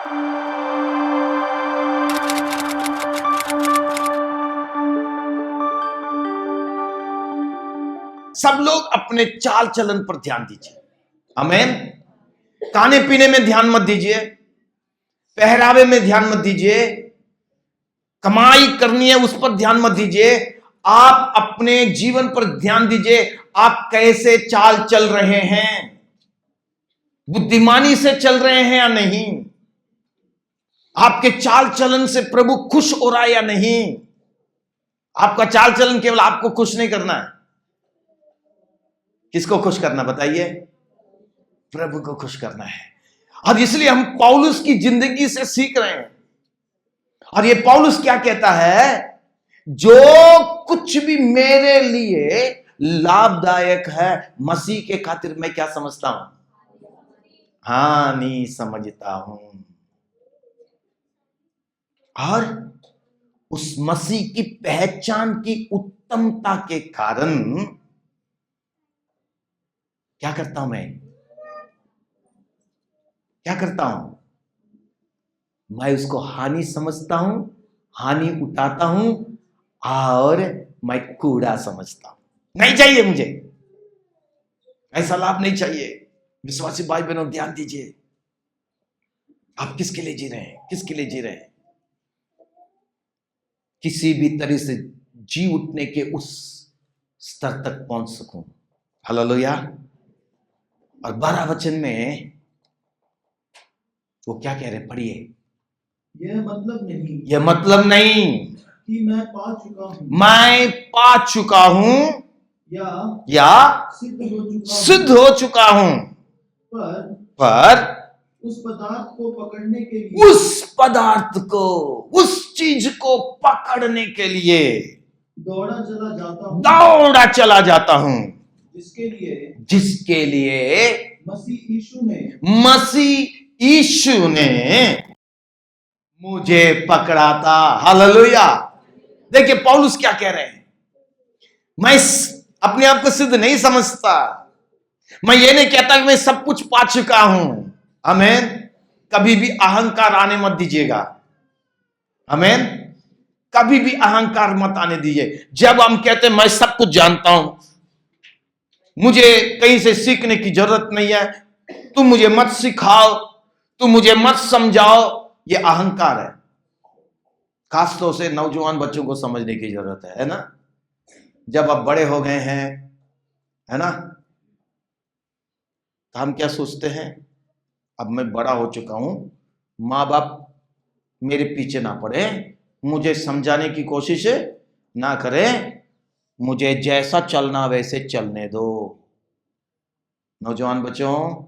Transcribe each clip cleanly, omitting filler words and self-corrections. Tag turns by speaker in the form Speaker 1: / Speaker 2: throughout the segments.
Speaker 1: सब लोग अपने चाल चलन पर ध्यान दीजिए। आमीन। खाने पीने में ध्यान मत दीजिए, पहरावे में ध्यान मत दीजिए, कमाई करनी है उस पर ध्यान मत दीजिए। आप अपने जीवन पर ध्यान दीजिए, आप कैसे चाल चल रहे हैं, बुद्धिमानी से चल रहे हैं या नहीं, आपके चाल चलन से प्रभु खुश हो रहा है या नहीं। आपका चाल चलन केवल आपको खुश नहीं करना है। किसको खुश करना बताइए? प्रभु को खुश करना है। और इसलिए हम पौलुस की जिंदगी से सीख रहे हैं। और ये पौलुस क्या कहता है? जो कुछ भी मेरे लिए लाभदायक है, मसीह के खातिर मैं क्या समझता हूं? हानि समझता हूं। और उस मसीह की पहचान की उत्तमता के कारण क्या करता हूं? मैं क्या करता हूं? मैं उसको हानि समझता हूं, हानि उठाता हूं, और मैं कूड़ा समझता हूं। नहीं चाहिए मुझे, ऐसा लाभ नहीं चाहिए। विश्वासी भाई बहनों ध्यान दीजिए, आप किसके लिए जी रहे हैं? किसके लिए जी रहे हैं? किसी भी तरह से जी उठने के उस स्तर तक पहुंच सकूं। हालेलुया। और 12 वचन में वो क्या कह रहे? पढ़िए।
Speaker 2: यह मतलब नहीं
Speaker 1: कि
Speaker 2: मैं पा चुका हूं,
Speaker 1: मैं पा चुका हूं या सिद्ध हो चुका हूं, पर
Speaker 2: उस पदार्थ को पकड़ने के लिए,
Speaker 1: उस चीज को पकड़ने के लिए
Speaker 2: दौड़ा चला जाता हूं,
Speaker 1: जिसके लिए
Speaker 2: मसीह
Speaker 1: यीशु ने मुझे पकड़ा था। हालेलुया। देखिए पौलुस क्या कह रहे हैं? मैं अपने आप को सिद्ध नहीं समझता। मैं ये नहीं कहता कि मैं सब कुछ पा चुका हूं। आमीन। कभी भी अहंकार आने मत दीजिएगा। आमीन। कभी भी अहंकार मत आने दीजिए। जब हम कहते हैं मैं सब कुछ जानता हूं, मुझे कहीं से सीखने की जरूरत नहीं है, तुम मुझे मत सिखाओ, तुम मुझे मत समझाओ, यह अहंकार है। खासतौर से नौजवान बच्चों को समझने की जरूरत है ना? जब आप बड़े हो गए हैं, है ना, तो हम क्या सोचते हैं? अब मैं बड़ा हो चुका हूं, माँ बाप मेरे पीछे ना पड़े, मुझे समझाने की कोशिश ना करें, मुझे जैसा चलना वैसे चलने दो। नौजवान बच्चों,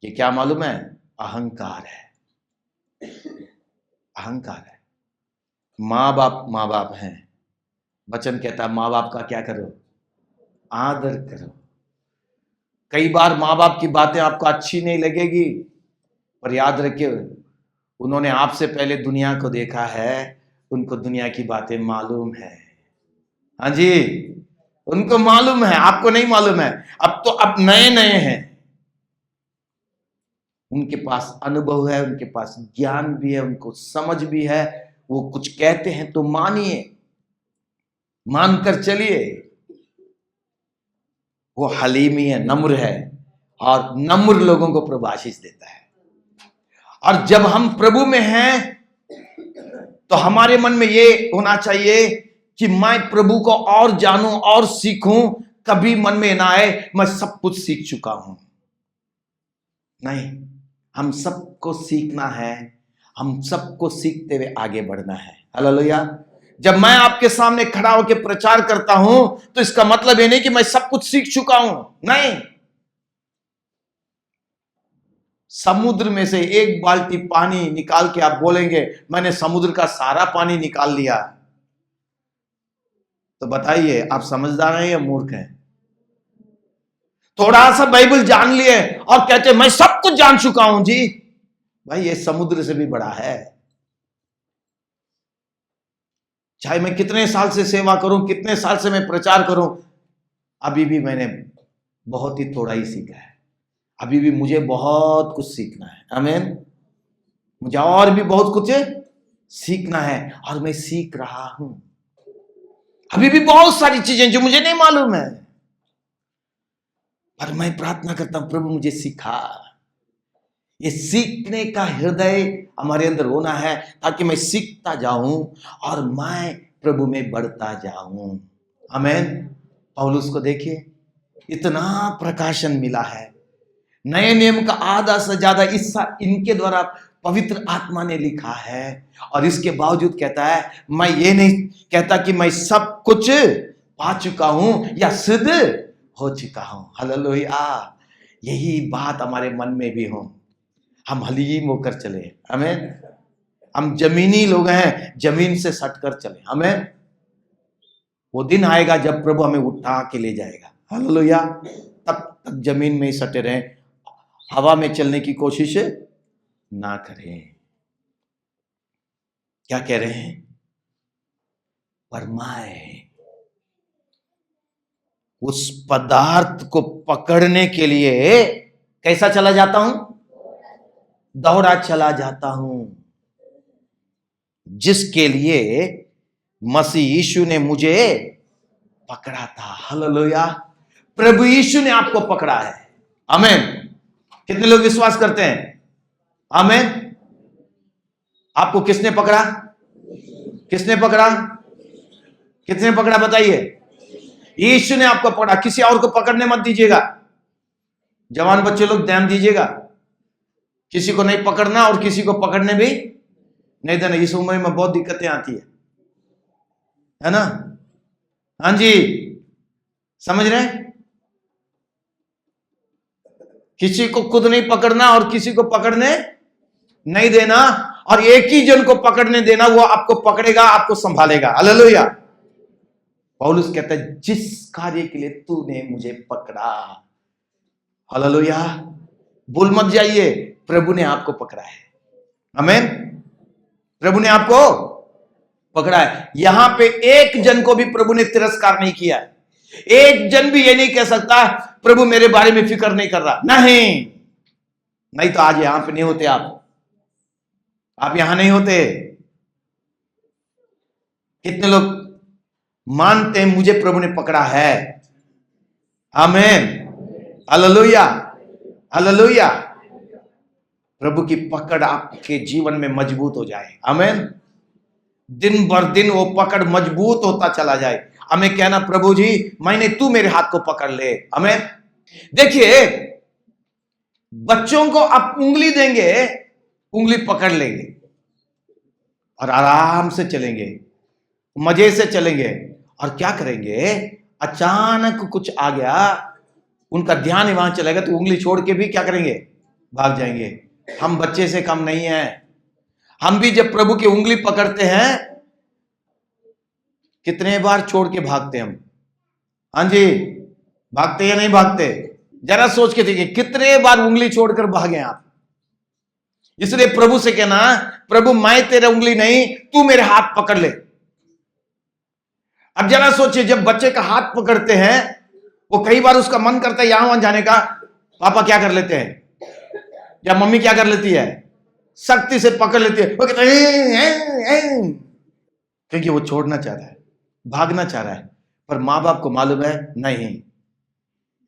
Speaker 1: ये क्या मालूम है? अहंकार है। अहंकार है। माँ बाप हैं। वचन कहता है माँ बाप का क्या करो? आदर करो। कई बार माँ बाप की बातें आपको अच्छी नहीं लगेगी, पर याद रखिए उन्होंने आपसे पहले दुनिया को देखा है, उनको दुनिया की बातें मालूम है। हाँ जी, उनको मालूम है, आपको नहीं मालूम है। अब तो अब नए नए हैं, उनके पास अनुभव है, उनके पास ज्ञान भी है, उनको समझ भी है। वो कुछ कहते हैं तो मानिए, मानकर चलिए। वो हलीमी है, नम्र है, और नम्र लोगों को प्रभु आशीष देता है। और जब हम प्रभु में हैं तो हमारे मन में ये होना चाहिए कि मैं प्रभु को और जानूं और सीखूं। कभी मन में ना आए मैं सब कुछ सीख चुका हूं। नहीं, हम सबको सीखना है, हम सबको सीखते हुए आगे बढ़ना है। हालेलुया। जब मैं आपके सामने खड़ा होकर प्रचार करता हूं तो इसका मतलब ये नहीं कि मैं सब कुछ सीख चुका हूं। नहीं, समुद्र में से एक बाल्टी पानी निकाल के आप बोलेंगे मैंने समुद्र का सारा पानी निकाल लिया, तो बताइए आप समझदार हैं या मूर्ख हैं? थोड़ा सा बाइबल जान लिए और कहते मैं सब कुछ जान चुका हूं। जी भाई, ये समुद्र से भी बड़ा है। चाहे मैं कितने साल से सेवा करूं, कितने साल से मैं प्रचार करूं, अभी भी मैंने बहुत ही थोड़ा ही सीखा है। अभी भी मुझे बहुत कुछ सीखना है। आमीन। मुझे और भी बहुत कुछ सीखना है और मैं सीख रहा हूं। अभी भी बहुत सारी चीजें जो मुझे नहीं मालूम है, पर मैं प्रार्थना करता हूं प्रभु मुझे सिखा। ये सीखने का हृदय हमारे अंदर होना है, ताकि मैं सीखता जाऊं और मैं प्रभु में बढ़ता जाऊं। आमीन। पौलुस को देखिए, इतना प्रकाशन मिला है। नए नियम का आधा से ज्यादा हिस्सा इनके द्वारा पवित्र आत्मा ने लिखा है, और इसके बावजूद कहता है मैं ये नहीं कहता कि मैं सब कुछ पा चुका हूं या सिद्ध हो चुका हूं। हालेलुया। यही बात हमारे मन में भी हो, हम हलीम होकर चले। आमीन। हम जमीनी लोग हैं, जमीन से सटकर चले। आमीन। वो दिन आएगा जब प्रभु हमें उठा के ले जाएगा। हालेलुया। तब तक जमीन में ही सटे रहें, हवा में चलने की कोशिश ना करें। क्या कह रहे हैं? पर मैं उस पदार्थ को पकड़ने के लिए कैसा चला जाता हूं? दौड़ा चला जाता हूं, जिसके लिए मसीह यीशु ने मुझे पकड़ा था। हालेलुया। प्रभु यीशु ने आपको पकड़ा है। आमीन। कितने लोग विश्वास करते हैं? आमीन। आपको किसने पकड़ा? किसने पकड़ा? किसने पकड़ा बताइए? यीशु ने आपको पकड़ा। किसी और को पकड़ने मत दीजिएगा। जवान बच्चे लोग ध्यान दीजिएगा, किसी को नहीं पकड़ना और किसी को पकड़ने भी नहीं देना। इस उम्र में बहुत दिक्कतें आती है ना? हाँ जी, समझ रहे हैं? किसी को खुद नहीं पकड़ना और किसी को पकड़ने नहीं देना, और एक ही जन को पकड़ने देना, वो आपको पकड़ेगा, आपको संभालेगा। हालेलुया। पौलुस कहता है जिस कार्य के लिए तूने मुझे पकड़ा। हालेलुया। भूल मत जाइए, प्रभु ने आपको पकड़ा है। आमीन। प्रभु ने आपको पकड़ा है। यहां पे एक जन को भी प्रभु ने तिरस्कार नहीं किया है। एक जन भी ये नहीं कह सकता प्रभु मेरे बारे में फिक्र नहीं कर रहा। नहीं तो आज यहां पे नहीं होते आप यहां नहीं होते। कितने लोग मानते हैं मुझे प्रभु ने पकड़ा है? आमीन। हालेलुया। हालेलुया। प्रभु की पकड़ आपके जीवन में मजबूत हो जाए। आमीन। दिन भर दिन वो पकड़ मजबूत होता चला जाए। हमें कहना प्रभु जी मैंने, तू मेरे हाथ को पकड़ ले। आमीन। देखिए, बच्चों को आप उंगली देंगे, उंगली पकड़ लेंगे और आराम से चलेंगे, मजे से चलेंगे। और क्या करेंगे? अचानक कुछ आ गया, उनका ध्यान वहां चलेगा तो उंगली छोड़ के भी क्या करेंगे? भाग जाएंगे। हम बच्चे से कम नहीं है। हम भी जब प्रभु की उंगली पकड़ते हैं, कितने बार छोड़ के भागते हम? हाँ जी, भागते या नहीं भागते? जरा सोच के देखिए, कितने बार उंगली छोड़कर भागे आप। इसलिए प्रभु से कहना प्रभु मैं तेरे उंगली नहीं, तू मेरे हाथ पकड़ ले। अब जरा सोचिए, जब बच्चे का हाथ पकड़ते हैं, वो कई बार उसका मन करता है यहां वहां जाने का, पापा क्या कर लेते हैं या मम्मी क्या कर लेती है? सख्ती से पकड़ लेती है। वो कहता है क्योंकि वो छोड़ना चाहता है, भागना चाह रहा है, पर मां बाप को मालूम है नहीं,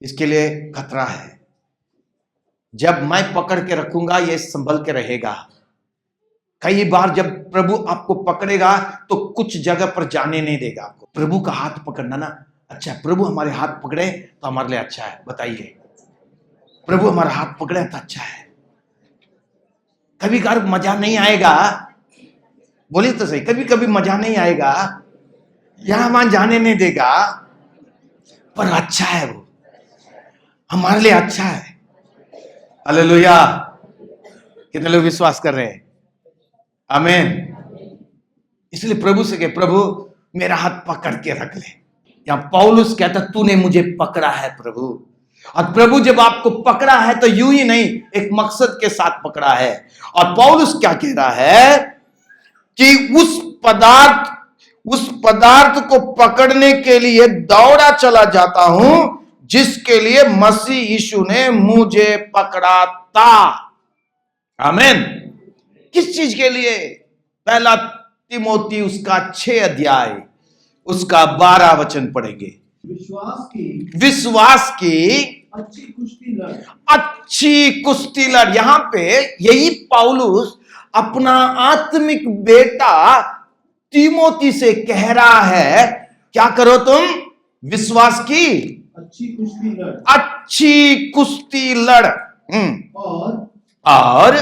Speaker 1: इसके लिए खतरा है। जब मैं पकड़ के रखूंगा ये संभल के रहेगा। कई बार जब प्रभु आपको पकड़ेगा तो कुछ जगह पर जाने नहीं देगा आपको। प्रभु का हाथ पकड़ना ना अच्छा है। प्रभु हमारे हाथ पकड़े तो हमारे लिए अच्छा है। बताइए, प्रभु हमारा हाथ पकड़े तो अच्छा है। कभी कभी मजा नहीं आएगा, बोलिए तो सही, कभी कभी मजा नहीं आएगा, यहां वहां जाने नहीं देगा, पर अच्छा है, वो हमारे लिए अच्छा है। हालेलुया। कितने लोग विश्वास कर रहे हैं? आमीन। इसलिए प्रभु से कहे प्रभु मेरा हाथ पकड़ के रख ले। या पौलुस कहता तूने मुझे पकड़ा है प्रभु। और प्रभु जब आपको पकड़ा है तो यूं ही नहीं, एक मकसद के साथ पकड़ा है। और पौलुस क्या कह रहा है कि उस पदार्थ को पकड़ने के लिए दौड़ा चला जाता हूं, जिसके लिए मसीह यीशु ने मुझे पकड़ा था। आमीन। किस चीज के लिए? पहला तिमोथी उसका 6 अध्याय उसका 12 वचन पढ़ेंगे। विश्वास की
Speaker 2: अच्छी कुश्ती लड़।
Speaker 1: अच्छी कुश्ती लड़। यहां पे यही पौलुस अपना आत्मिक बेटा तिमोथी से कह रहा है, क्या करो तुम? विश्वास की
Speaker 2: अच्छी कुश्ती लड़।
Speaker 1: अच्छी कुश्ती लड़। और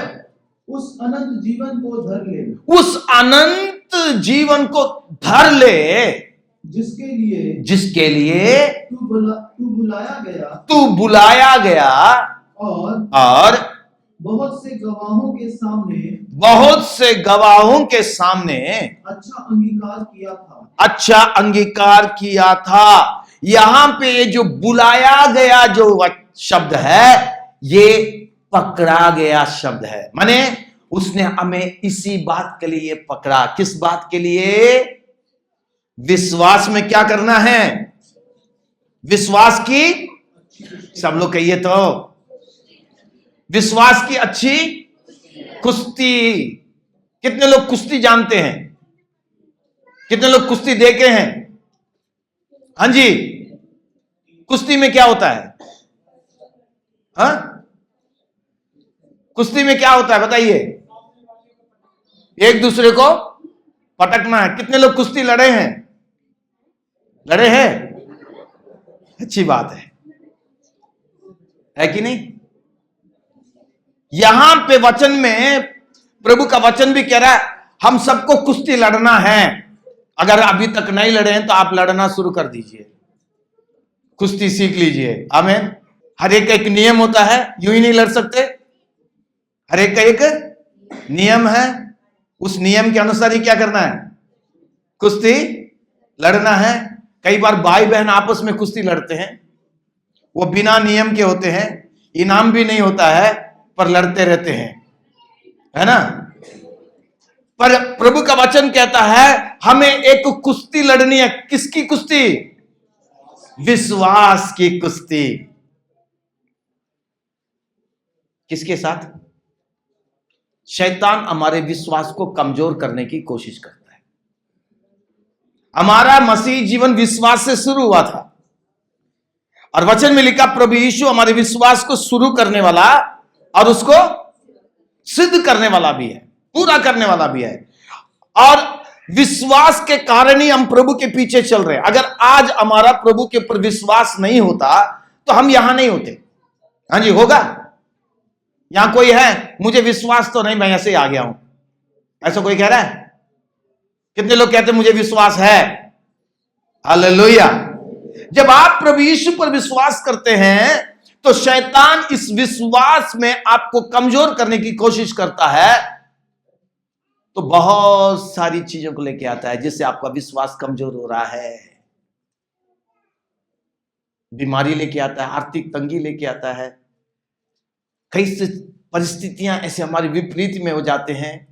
Speaker 2: उस अनंत जीवन को धर ले।
Speaker 1: उस अनंत जीवन को धर ले जिसके लिए
Speaker 2: तू
Speaker 1: बुलाया गया और
Speaker 2: बहुत से
Speaker 1: गवाहों के सामने अच्छा अंगीकार किया था। यहां पे ये जो बुलाया गया जो शब्द है, ये पकड़ा गया शब्द है। माने उसने हमें इसी बात के लिए पकड़ा। किस बात के लिए? विश्वास में क्या करना है? विश्वास की, सब लोग कहिए तो, विश्वास की अच्छी कुश्ती। कितने लोग कुश्ती जानते हैं? कितने लोग कुश्ती देखे हैं? हां जी। कुश्ती में क्या होता है? हाँ, कुश्ती में क्या होता है बताइए? एक दूसरे को पटकना है। कितने लोग कुश्ती लड़े हैं? लड़े हैं? अच्छी बात है कि नहीं? यहां पे वचन में प्रभु का वचन भी कह रहा है हम सबको कुश्ती लड़ना है। अगर अभी तक नहीं लड़े हैं तो आप लड़ना शुरू कर दीजिए, कुश्ती सीख लीजिए। आमीन। हर एक का एक नियम होता है, यूं ही नहीं लड़ सकते। हर एक का एक नियम है, उस नियम के अनुसार ही क्या करना है? कुश्ती लड़ना है। कई बार भाई बहन आपस में कुश्ती लड़ते हैं, वो बिना नियम के होते हैं, इनाम भी नहीं होता है, पर लड़ते रहते हैं, है ना? पर प्रभु का वचन कहता है हमें एक कुश्ती लड़नी है। किसकी कुश्ती? विश्वास की कुश्ती। किसके साथ? शैतान हमारे विश्वास को कमजोर करने की कोशिश करता है। हमारा मसीह जीवन विश्वास से शुरू हुआ था और वचन में लिखा प्रभु यीशु हमारे विश्वास को शुरू करने वाला और उसको सिद्ध करने वाला भी है, पूरा करने वाला भी है। और विश्वास के कारण ही हम प्रभु के पीछे चल रहे हैं। अगर आज हमारा प्रभु के ऊपर विश्वास नहीं होता तो हम यहां नहीं होते। हां जी, होगा? यहां कोई है मुझे विश्वास तो नहीं, मैं ऐसे ही आ गया हूं, ऐसा कोई कह रहा है? कितने लोग कहते हैं मुझे विश्वास है? हालेलुया। जब आप प्रभु यीशु पर विश्वास करते हैं तो शैतान इस विश्वास में आपको कमजोर करने की कोशिश करता है, तो बहुत सारी चीजों को लेके आता है जिससे आपका विश्वास कमजोर हो रहा है। बीमारी लेके आता है, आर्थिक तंगी लेके आता है, कई परिस्थितियां ऐसे हमारे विपरीत में हो जाते हैं,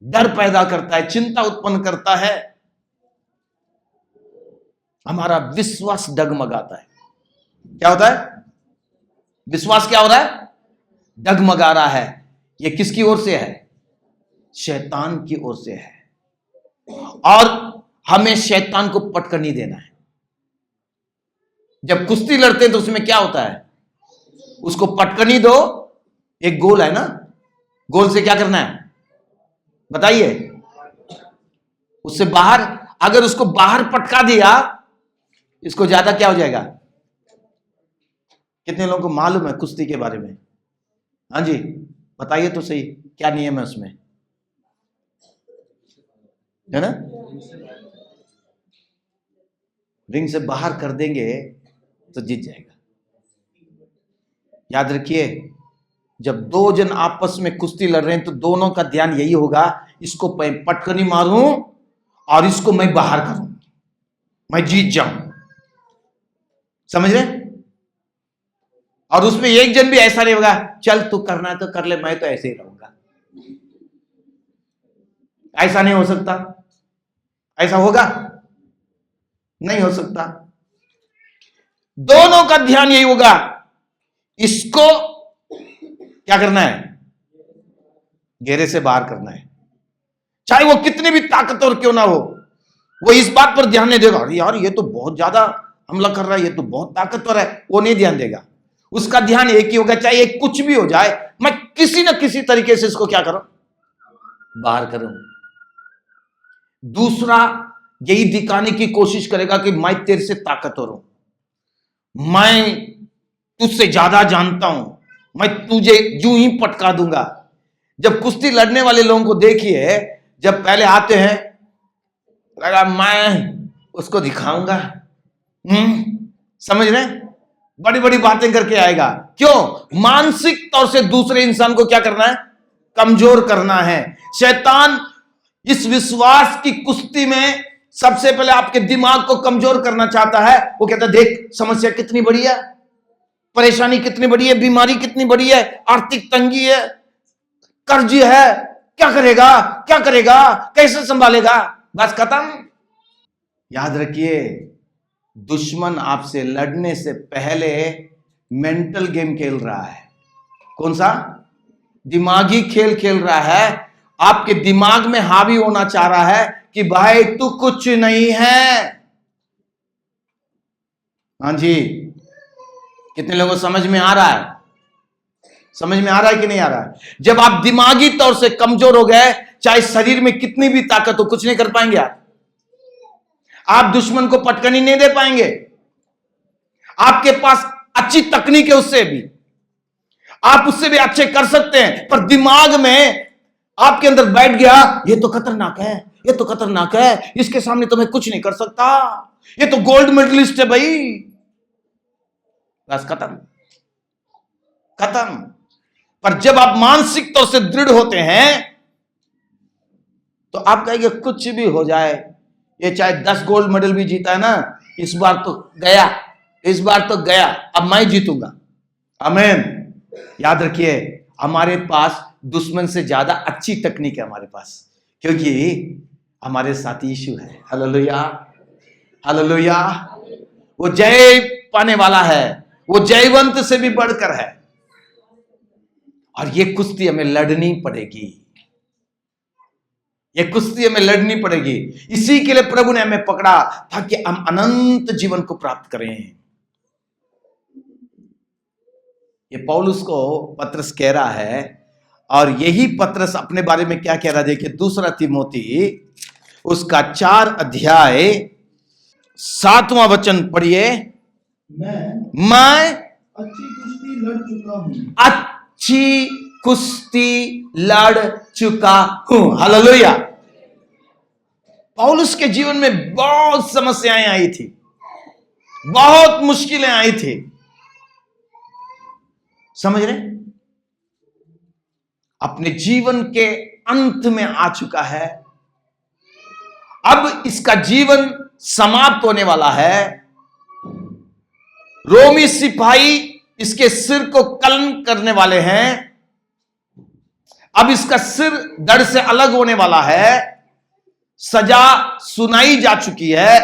Speaker 1: डर पैदा करता है, चिंता उत्पन्न करता है, हमारा विश्वास डगमगाता है। क्या होता है? विश्वास क्या हो रहा है? डगमगा रहा है। ये किसकी ओर से है? शैतान की ओर से है। और हमें शैतान को पटक नहीं देना है। जब कुश्ती लड़ते हैं तो उसमें क्या होता है? उसको पटकनी दो। एक गोल है ना, गोल से क्या करना है बताइए? उससे बाहर, अगर उसको बाहर पटका दिया, इसको ज्यादा क्या हो जाएगा? कितने लोगों को मालूम है कुश्ती के बारे में? हाँ जी, बताइए तो सही, क्या नियम है उसमें, है ना? रिंग से बाहर कर देंगे तो जीत जाएगा। याद रखिए, जब दो जन आपस में कुश्ती लड़ रहे हैं तो दोनों का ध्यान यही होगा, इसको पटकनी मारूं और इसको मैं बाहर करूं, मैं जीत जाऊं। समझ रहे? और उसमें एक जन भी ऐसा नहीं होगा चल तू करना है तो कर ले, मैं तो ऐसे ही रहूंगा। ऐसा नहीं हो सकता। ऐसा होगा? नहीं हो सकता। दोनों का ध्यान यही होगा, इसको क्या करना है? घेरे से बाहर करना है, चाहे वो कितने भी ताकतवर क्यों ना हो। वो इस बात पर ध्यान नहीं देगा, अरे यार ये तो बहुत ज्यादा हमला कर रहा है, ये तो बहुत ताकतवर है, वो नहीं ध्यान देगा। उसका ध्यान एक ही होगा, चाहे कुछ भी हो जाए, मैं किसी ना किसी तरीके से इसको क्या करूं, बाहर करूं। दूसरा यही दिखाने की कोशिश करेगा कि मैं तेरे से ताकतवर हूं, मैं तुझसे ज्यादा जानता हूं, मैं तुझे यूं ही पटका दूंगा। जब कुश्ती लड़ने वाले लोगों को देखिए, जब पहले आते हैं, लगा मैं उसको दिखाऊंगा, समझ रहे, बड़ी बड़ी बातें करके आएगा। क्यों? मानसिक तौर से दूसरे इंसान को क्या करना है, कमजोर करना है। शैतान इस विश्वास की कुश्ती में सबसे पहले आपके दिमाग को कमजोर करना चाहता है। वो कहता है देख समस्या कितनी बड़ी है, परेशानी कितनी बड़ी है, बीमारी कितनी बड़ी है, आर्थिक तंगी है, कर्ज है, क्या करेगा, क्या करेगा, कैसे संभालेगा, बस खत्म। याद रखिए, दुश्मन आपसे लड़ने से पहले मेंटल गेम खेल रहा है। कौन सा? दिमागी खेल खेल रहा है। आपके दिमाग में हावी होना चाह रहा है कि भाई तू कुछ नहीं है। हाँ जी, कितने लोगों को समझ में आ रहा है? समझ में आ रहा है कि नहीं आ रहा है? जब आप दिमागी तौर से कमजोर हो गए, चाहे शरीर में कितनी भी ताकत हो, कुछ नहीं कर पाएंगे आप दुश्मन को पटकनी नहीं दे पाएंगे। आपके पास अच्छी तकनीक है, उससे भी आप उससे भी अच्छे कर सकते हैं, पर दिमाग में आपके अंदर बैठ गया ये तो खतरनाक है, ये तो खतरनाक है, इसके सामने तो मैं कुछ नहीं कर सकता, ये तो गोल्ड मेडलिस्ट है भाई, बस खत्म खत्म। पर जब आप मानसिक तौर से दृढ़ होते हैं तो आप कहेंगे कुछ भी हो जाए, ये चाहे 10 गोल्ड मेडल भी जीता है ना, इस बार तो गया, इस बार तो गया, अब मैं जीतूंगा। आमीन। याद रखिए, हमारे पास दुश्मन से ज्यादा अच्छी तकनीक है हमारे पास, क्योंकि हमारे साथ यीशु है। Hallelujah, hallelujah. वो जय पाने वाला है, वो जयवंत से भी बढ़कर है। और ये कुश्ती हमें लड़नी पड़ेगी, ये कुश्ती हमें लड़नी पड़ेगी। इसी के लिए प्रभु ने हमें पकड़ा ताकि हम अनंत जीवन को प्राप्त करें। ये पौलुस को पत्रस कह रहा है, और यही पत्रस अपने बारे में क्या कह रहा है, देखिए दूसरा तिमोथी उसका 4 अध्याय 7वां वचन पढ़िए। मैं
Speaker 2: अच्छी कुश्ती लड़ चुका हूं,
Speaker 1: अच्छी कुश्ती लड़ चुका हूं। हालेलुया। पौलुस के जीवन में बहुत समस्याएं आई थी, बहुत मुश्किलें आई थी, समझ रहे, अपने जीवन के अंत में आ चुका है, अब इसका जीवन समाप्त होने वाला है। रोमी सिपाही इसके सिर को कलम करने वाले हैं, अब इसका सिर धड़ से अलग होने वाला है, सजा सुनाई जा चुकी है,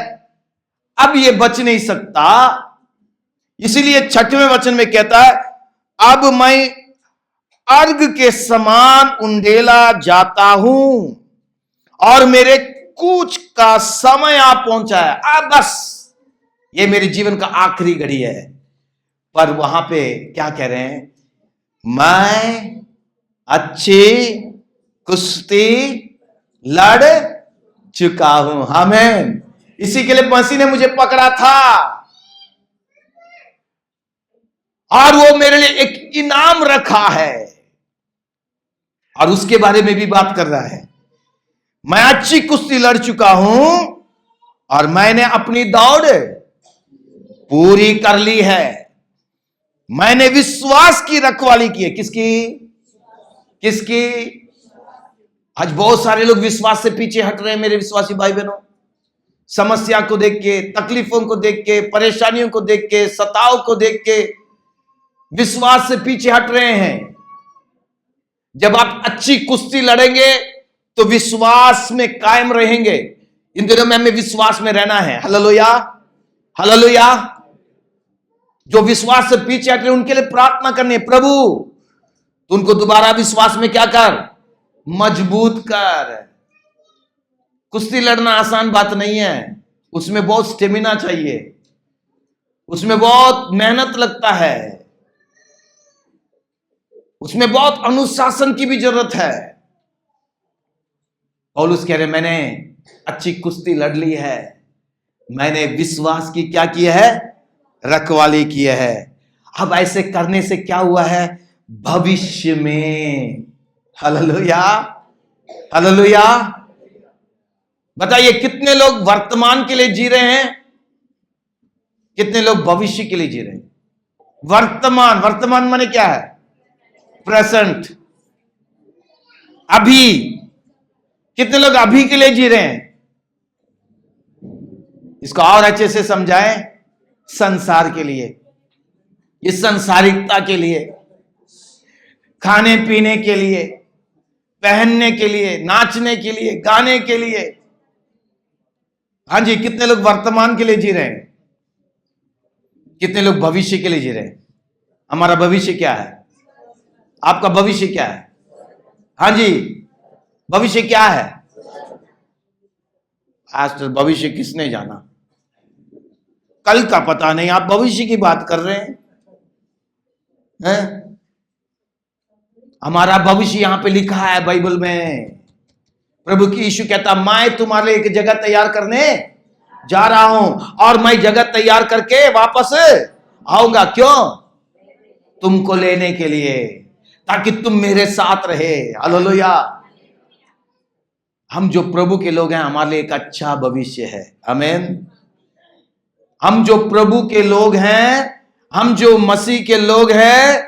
Speaker 1: अब ये बच नहीं सकता। इसीलिए 6वें वचन में कहता है, अब मैं अर्घ के समान उंडेला जाता हूं और मेरे कूच का समय आ पहुंचा है। अब बस ये मेरे जीवन का आखिरी घड़ी है। पर वहां पे क्या कह रहे हैं, मैं अच्छी कुश्ती लड़ चुका हूं। आमीन। इसी के लिए मसीह ने मुझे पकड़ा था, और वो मेरे लिए एक इनाम रखा है, और उसके बारे में भी बात कर रहा है। मैं अच्छी कुश्ती लड़ चुका हूं और मैंने अपनी दौड़ पूरी कर ली है, मैंने विश्वास की रखवाली की है। किसकी? किसकी? आज बहुत सारे लोग विश्वास से पीछे हट रहे हैं मेरे विश्वासी भाई बहनों। समस्या को देख के, तकलीफों को देख के, परेशानियों को देख के, सताव को देख के विश्वास से पीछे हट रहे हैं। जब आप अच्छी कुश्ती लड़ेंगे तो विश्वास में कायम रहेंगे। इन दिनों में हमें विश्वास में रहना है। Hallelujah, hallelujah. जो विश्वास से पीछे हट रहे हैं उनके लिए प्रार्थना करनी है, प्रभु तो उनको दोबारा विश्वास में क्या कर, मजबूत कर। कुश्ती लड़ना आसान बात नहीं है, उसमें बहुत स्टेमिना चाहिए, उसमें बहुत मेहनत लगता है, उसमें बहुत अनुशासन की भी जरूरत है। पौलुस कह रहे मैंने अच्छी कुश्ती लड़ ली है, मैंने विश्वास की क्या किया है, रखवाली की है। अब ऐसे करने से क्या हुआ है, भविष्य में, हालेलुया हालेलुया। बताइए कितने लोग वर्तमान के लिए जी रहे हैं, कितने लोग भविष्य के लिए जी रहे हैं। वर्तमान, वर्तमान माने क्या है, प्रेजेंट, अभी। कितने लोग अभी के लिए जी रहे हैं। इसको और अच्छे से समझाएं, संसार के लिए, इस संसारिकता के लिए, खाने पीने के लिए, पहनने के लिए, नाचने के लिए, गाने के लिए। हाँ जी, कितने लोग वर्तमान के लिए जी रहे हैं, कितने लोग भविष्य के लिए जी रहे हैं। हमारा भविष्य क्या है, आपका भविष्य क्या है। हाँ जी, भविष्य क्या है। आज तो भविष्य किसने जाना, कल का पता नहीं, आप भविष्य की बात कर रहे हैं। हमारा भविष्य यहां पे लिखा है बाइबल में। प्रभु की यीशु कहता मैं तुम्हारे लिए एक जगह तैयार करने जा रहा हूं, और मैं जगह तैयार करके वापस आऊंगा। क्यों, तुमको लेने के लिए, ताकि तुम मेरे साथ रहे। हालेलुया। हम जो प्रभु के लोग हैं, हमारे लिए एक अच्छा भविष्य है। आमीन। हम जो प्रभु के लोग हैं, हम जो मसीह के लोग हैं,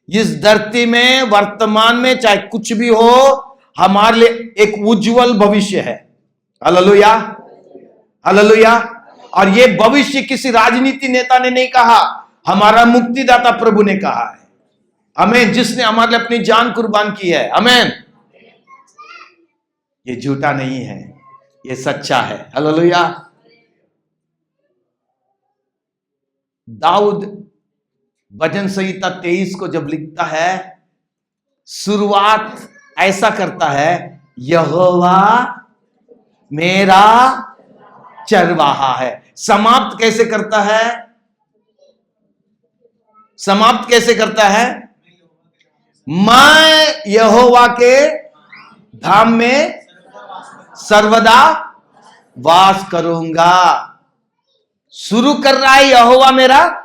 Speaker 1: इस धरती में वर्तमान में चाहे कुछ भी हो, हमारे लिए एक उज्जवल भविष्य है। Hallelujah hallelujah. और ये भविष्य किसी राजनीति नेता ने नहीं कहा, हमारा मुक्तिदाता प्रभु ने कहा है। आमीन। जिसने हमारे लिए अपनी जान कुर्बान की है। आमीन। ये झूठा नहीं है, ये सच्चा है। हालेलुया। दाऊद भजन संहिता 23 को जब लिखता है, शुरुआत ऐसा करता है, यहोवा मेरा चरवाहा है। समाप्त कैसे करता है, समाप्त कैसे करता है, मैं यहोवा के धाम में सर्वदा वास करूंगा। शुरू कर रहा है, यहोवा मेरा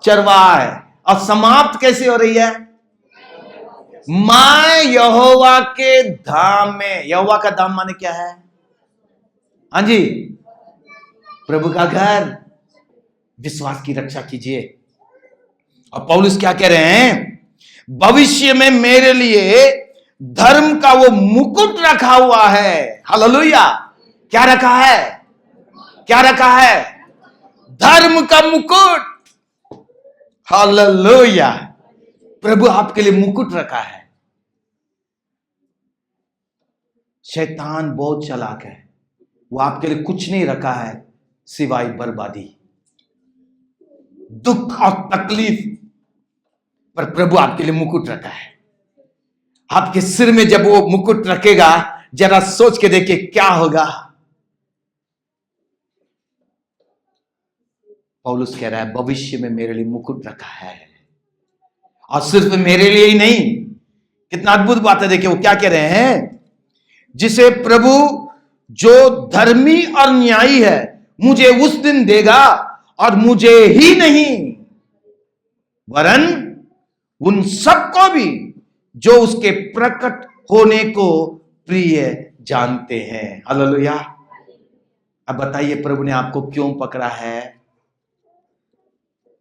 Speaker 1: चरवाहा है, और समाप्त कैसे हो रही है, मैं यहोवा के धाम में। यहोवा का धाम माने क्या है, हाँ जी, प्रभु का घर। विश्वास की रक्षा कीजिए। और पौलुस क्या कह रहे हैं, भविष्य में मेरे लिए धर्म का वो मुकुट रखा हुआ है। हालेलुया। क्या रखा है, क्या रखा है, धर्म का मुकुट। हालेलुया। प्रभु आपके लिए मुकुट रखा है। शैतान बहुत चालाक है, वो आपके लिए कुछ नहीं रखा है सिवाय बर्बादी, दुख और तकलीफ। पर प्रभु आपके लिए मुकुट रखा है। आपके सिर में जब वो मुकुट रखेगा, जरा सोच के देखिए क्या होगा। पौलुस कह रहा है, भविष्य में मेरे लिए मुकुट रखा है, और सिर्फ मेरे लिए ही नहीं। कितना अद्भुत बात है। देखिए वो क्या कह रहे हैं, जिसे प्रभु जो धर्मी और न्यायी है मुझे उस दिन देगा, और मुझे ही नहीं वरन उन सबको भी जो उसके प्रकट होने को प्रिय जानते हैं। हालेलुया। अब बताइए, प्रभु ने आपको क्यों पकड़ा है,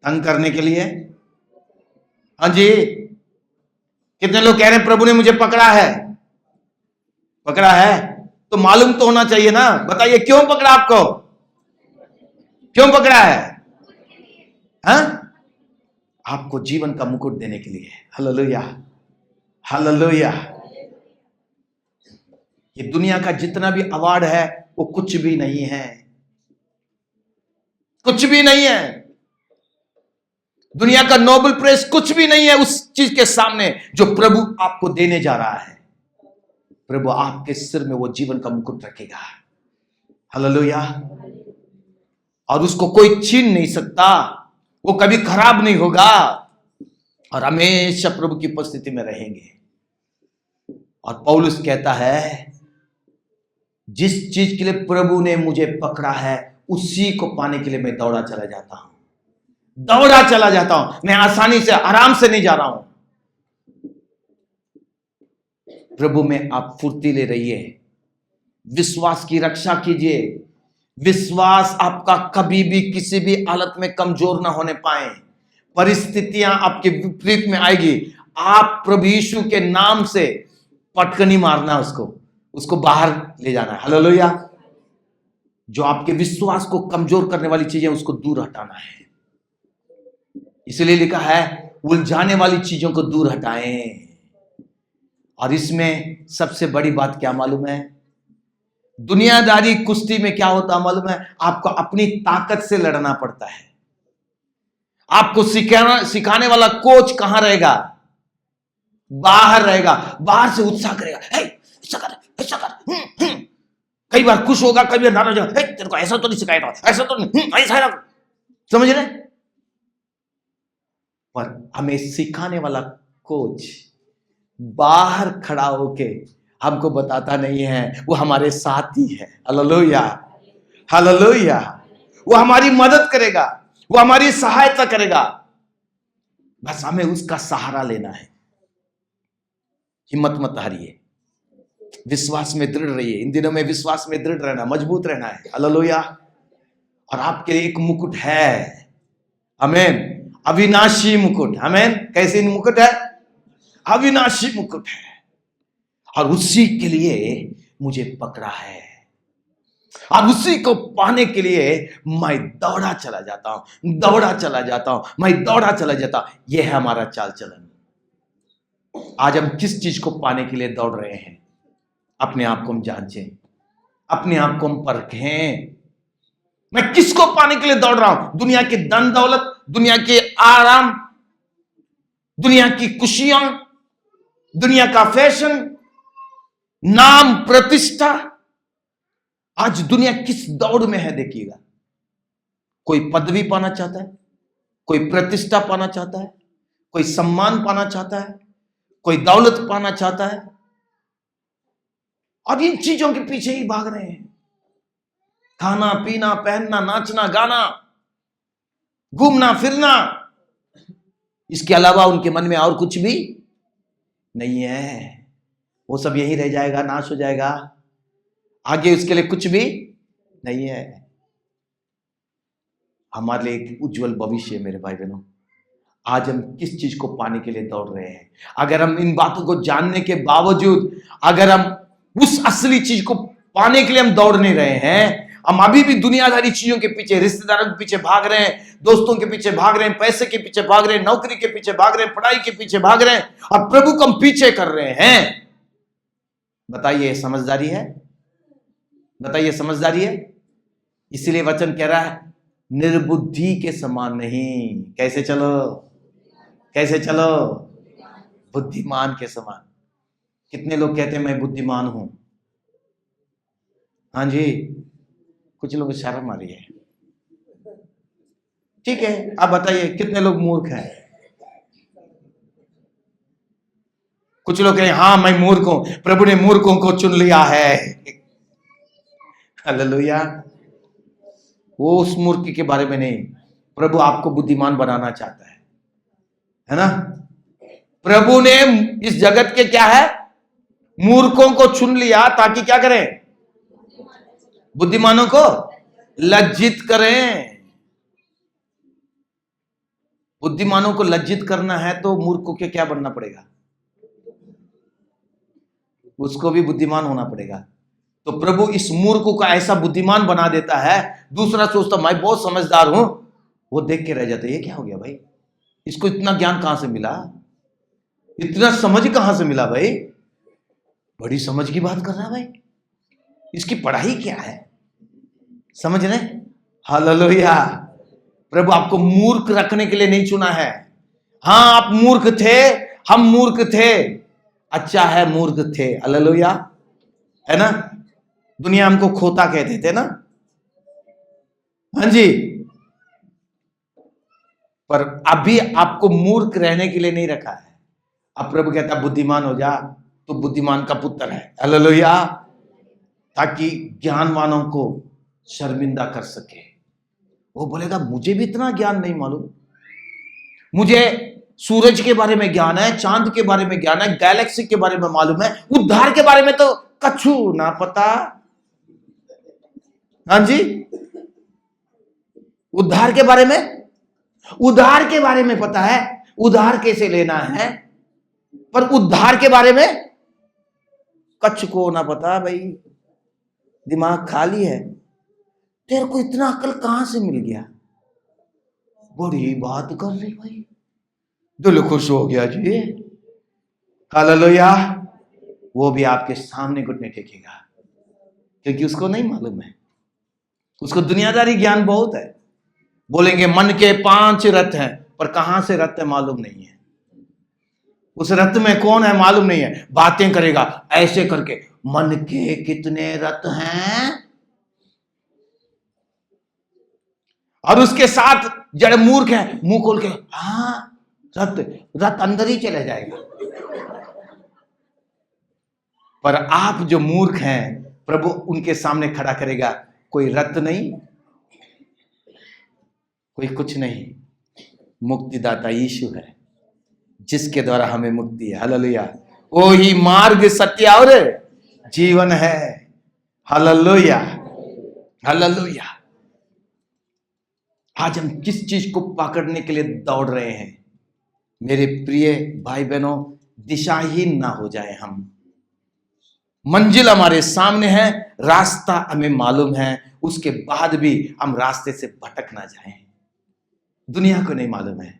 Speaker 1: तंग करने के लिए। हाँ जी, कितने लोग कह रहे हैं प्रभु ने मुझे पकड़ा है। पकड़ा है तो मालूम तो होना चाहिए ना। बताइए क्यों पकड़ा आपको, क्यों पकड़ा है। हाँ, आपको जीवन का मुकुट देने के लिए। Hallelujah hallelujah. ये दुनिया का जितना भी अवार्ड है वो कुछ भी नहीं है, कुछ भी नहीं है। दुनिया का नोबेल प्राइज कुछ भी नहीं है उस चीज के सामने जो प्रभु आपको देने जा रहा है। प्रभु आपके सिर में वो जीवन का मुकुट रखेगा। हालेलुया। और उसको कोई छीन नहीं सकता, वो कभी खराब नहीं होगा और हमेशा प्रभु की उपस्थिति में रहेंगे। और पौलुस कहता है, जिस चीज के लिए प्रभु ने मुझे पकड़ा है उसी को पाने के लिए मैं दौड़ा चला जाता हूं, दौड़ा चला जाता हूं। मैं आसानी से, आराम से नहीं जा रहा हूं। प्रभु में आप फुर्तीले रहिए, विश्वास की रक्षा कीजिए। विश्वास आपका कभी भी किसी भी हालत में कमजोर ना होने पाए। परिस्थितियां आपके विपरीत में आएगी, आप प्रभु यीशु के नाम से पटकनी मारना, उसको बाहर ले जाना है। हालेलुया। जो आपके विश्वास को कमजोर करने वाली चीजें, उसको दूर हटाना है। इसलिए लिखा है, उलझाने वाली चीजों को दूर हटाएं। और इसमें सबसे बड़ी बात क्या मालूम है? दुनियादारी कुश्ती में क्या होता मालूम है? आपको अपनी ताकत से लड़ना पड़ता है। आपको सिखाने वाला कोच कहां रहेगा? बाहर रहेगा। बाहर से उत्साह करेगा, ऐसा कर, ऐसा कर। कई बार खुश होगा, कई बार नाराज होगा, तेरे को ऐसा तो नहीं सिखाया था, ऐसा तो नहीं, ऐसा। समझ रहे? पर हमें सिखाने वाला कोच बाहर खड़ा होके हमको बताता नहीं है, वो हमारे साथ ही है। Hallelujah, hallelujah. वो हमारी मदद करेगा, वो हमारी सहायता करेगा। बस हमें उसका सहारा लेना है। हिम्मत मत हारिए, विश्वास में दृढ़ रहिए। इन दिनों में विश्वास में दृढ़ रहना, मजबूत रहना है। हालेलुया। और आपके लिए एक मुकुट है, आमीन, अविनाशी मुकुट। आमीन। कैसे मुकुट है? अविनाशी मुकुट है। और उसी के लिए मुझे पकड़ा है, और उसी को पाने के लिए मैं दौड़ा चला जाता हूं, दौड़ा चला जाता हूं, मैं दौड़ा चला जाता हूं। यह है हमारा चाल चलन। आज हम किस चीज को पाने के लिए दौड़ रहे हैं? अपने आप को हम जांचें, अपने आप को हम परखें। मैं किसको पाने के लिए दौड़ रहा हूं? दुनिया की धन दौलत, दुनिया के आराम, दुनिया की खुशियां, दुनिया का फैशन, नाम, प्रतिष्ठा। आज दुनिया किस दौड़ में है? देखिएगा, कोई पदवी पाना चाहता है, कोई प्रतिष्ठा पाना चाहता है, कोई सम्मान पाना चाहता है, कोई दौलत पाना चाहता है, और इन चीजों के पीछे ही भाग रहे हैं। खाना पीना, पहनना, नाचना, गाना, घूमना फिरना, इसके अलावा उनके मन में और कुछ भी नहीं है। वो सब यही रह जाएगा, नाश हो जाएगा। आगे उसके लिए कुछ भी नहीं है। हमारे लिए एक उज्जवल भविष्य है मेरे भाई बहनों। आज हम किस चीज को पाने के लिए दौड़ रहे हैं? अगर हम इन बातों को जानने के बावजूद, अगर हम उस असली चीज को पाने के लिए हम दौड़ नहीं रहे हैं, हम अभी भी दुनियादारी चीजों के पीछे, रिश्तेदारों के पीछे भाग रहे हैं, दोस्तों के पीछे भाग रहे हैं, पैसे के पीछे भाग रहे हैं, नौकरी के पीछे भाग रहे हैं, पढ़ाई के पीछे भाग रहे हैं, और प्रभु को हम पीछे कर रहे हैं। बताइए, समझदारी है? बताइए, समझदारी है? इसीलिए वचन कह रहा है, निर्बुद्धि के समान नहीं। कैसे चलो? कैसे चलो? बुद्धिमान के समान। कितने लोग कहते हैं मैं बुद्धिमान हूं? हाँ जी, कुछ लोग शर्म आ रही है। ठीक है, आप बताइए कितने लोग मूर्ख हैं? कुछ लोग कहें हाँ मैं मूर्ख हूं, प्रभु ने मूर्खों को चुन लिया है। हालेलुया। वो उस मूर्ख के बारे में नहीं, प्रभु आपको बुद्धिमान बनाना चाहता है ना? प्रभु ने इस जगत के क्या है, मूर्खों को चुन लिया ताकि क्या करें? बुद्धिमानों को लज्जित करें। बुद्धिमानों को लज्जित करना है तो मूर्खों के क्या बनना पड़ेगा? उसको भी बुद्धिमान होना पड़ेगा। तो प्रभु इस मूर्ख को ऐसा बुद्धिमान बना देता है, दूसरा सोचता मैं बहुत समझदार हूं, वो देख के रह जाता है ये क्या हो गया भाई, इसको इतना ज्ञान कहां से मिला, इतना समझ कहां से मिला भाई, बड़ी समझ की बात कर रहा है भाई, इसकी पढ़ाई क्या है, समझ रहे? हालेलुया। प्रभु आपको मूर्ख रखने के लिए नहीं चुना है। हाँ, आप मूर्ख थे, हम मूर्ख थे, अच्छा है मूर्ख थे। हालेलुया। है ना? दुनिया हमको खोता कहते थे ना, हाँ जी। पर अभी आपको मूर्ख रहने के लिए नहीं रखा है। अब प्रभु कहता बुद्धिमान हो जा, तो बुद्धिमान का पुत्र है। हालेलुया। ताकि ज्ञानवानों को शर्मिंदा कर सके। वो बोलेगा मुझे भी इतना ज्ञान नहीं मालूम, मुझे सूरज के बारे में ज्ञान है, चांद के बारे में ज्ञान है, गैलेक्सी के बारे में मालूम है, उद्धार के बारे में तो कछु ना पता। हाँ जी, उद्धार के बारे में पता है, उद्धार कैसे लेना है, पर उद्धार के बारे में कछु को ना पता। भाई दिमाग खाली है, तेरे को इतना अकल कहां से मिल गया? बड़ी बात कर रही भाई, दिल खुश हो गया जी। हालेलुया। वो भी आपके सामने घुटने टेकेगा, क्योंकि उसको नहीं मालूम है, उसको दुनियादारी ज्ञान बहुत है। बोलेंगे मन के 5 रथ हैं, पर कहां से रथ है मालूम नहीं है, उस रथ में कौन है मालूम नहीं है। बातें करेगा ऐसे करके, मन के कितने रथ हैं, और उसके साथ जड़ मूर्ख है, मुंह खोल के हाँ रथ अंदर ही चले जाएगा। पर आप जो मूर्ख हैं, प्रभु उनके सामने खड़ा करेगा, कोई रथ नहीं, कोई कुछ नहीं, मुक्तिदाता यीशु है, जिसके द्वारा हमें मुक्ति है। हालेलुया। वो ही मार्ग, सत्य और जीवन है। Hallelujah, hallelujah. आज हम किस चीज को पकड़ने के लिए दौड़ रहे हैं? मेरे प्रिय भाई बहनों, दिशाहीन ना हो जाए हम। मंजिल हमारे सामने है, रास्ता हमें मालूम है, उसके बाद भी हम रास्ते से भटक ना जाएं। दुनिया को नहीं मालूम है,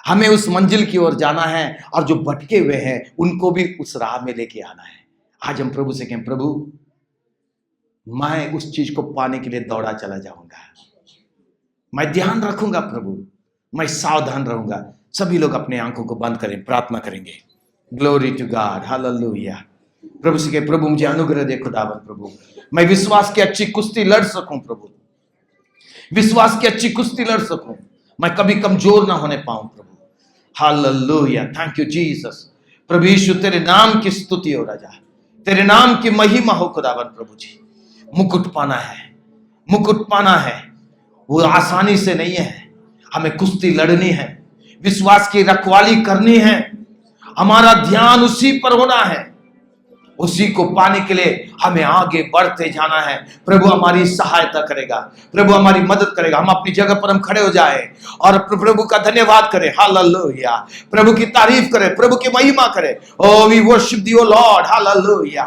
Speaker 1: हमें उस मंजिल की ओर जाना है, और जो भटके हुए हैं उनको भी उस राह में लेके आना है। आज हम प्रभु से कहें, प्रभु मैं उस चीज को पाने के लिए दौड़ा चला जाऊंगा, मैं ध्यान रखूंगा प्रभु, मैं सावधान रहूंगा। सभी लोग अपने आंखों को बंद करें, प्रार्थना करेंगे। Glory to God, hallelujah. प्रभु से कहे, प्रभु मुझे अनुग्रह दे खुदावन प्रभु, मैं विश्वास की अच्छी कुश्ती लड़ सकूं प्रभु, विश्वास की अच्छी कुश्ती लड़ सकूं, मैं कभी कमजोर ना होने पाऊं प्रभु। Hallelujah, thank you Jesus. प्रभु यीशु तेरे नाम की स्तुति हो राजा, तेरे नाम की महिमा हो खुदावन प्रभु जी। मुकुट पाना है, मुकुट पाना है, वो आसानी से नहीं है। हमें कुश्ती लड़नी है, विश्वास की रखवाली करनी है, हमारा ध्यान उसी पर होना है, उसी को पाने के लिए हमें आगे बढ़ते जाना है। प्रभु हमारी सहायता करेगा, प्रभु हमारी मदद करेगा। हम अपनी जगह पर हम खड़े हो जाए और प्रभु का धन्यवाद करें। हालेलुया, प्रभु की तारीफ करें, प्रभु की महिमा करें। O we worship you Lord. Hallelujah,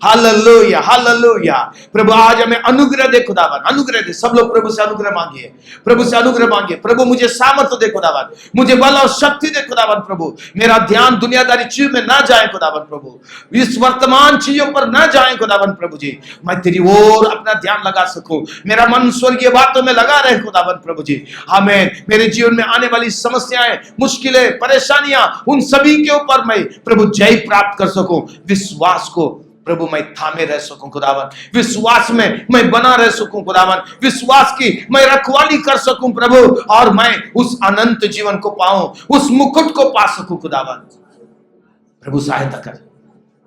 Speaker 1: hallelujah, hallelujah. प्रभु आज हमें अनुग्रह दे खुदावन, अनुग्रह दे। सब लोग प्रभु से अनुग्रह मांगिए, प्रभु से अनुग्रह मांगिए। प्रभु मुझे सामर्थ्य दे खुदावन, मुझे बल और शक्ति दे खुदावन प्रभु। मेरा ध्यान दुनियादारी चीजों में ना जाए खुदावन प्रभु, इस वर्तमान चीजों पर ना जाए खुदावन प्रभु जी। मैं तेरी ओर अपना ध्यान लगा सकूं, मेरा मन स्वर्गीय बातों में लगा रहे खुदावन प्रभु जी। हमें मेरे जीवन में आने वाली समस्याएं, मुश्किलें, परेशानियां, उन सभी के ऊपर मैं प्रभु जय प्राप्त कर सकूं। विश्वास को प्रभु मैं थामे रह सकूं खुदावन, विश्वास में मैं बना रह सकूं खुदावन, विश्वास की मैं रखवाली कर सकूं प्रभु, और मैं उस अनंत जीवन को पाऊं, उस मुकुट को पा सकूं खुदावन। प्रभु सहायता कर,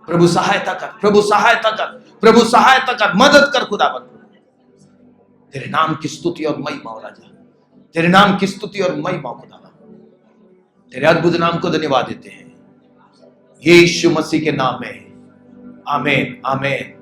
Speaker 1: प्रभु सहायता कर, प्रभु सहायता कर, प्रभु सहायता कर, मदद कर खुदावन। तेरे नाम की स्तुति और महिमा हो राजा, तेरे नाम की स्तुति और महिमा खुदावन। तेरे अद्भुत नाम को धन्यवाद देते हैं यीशु मसीह के नाम में। आमीन, आमीन।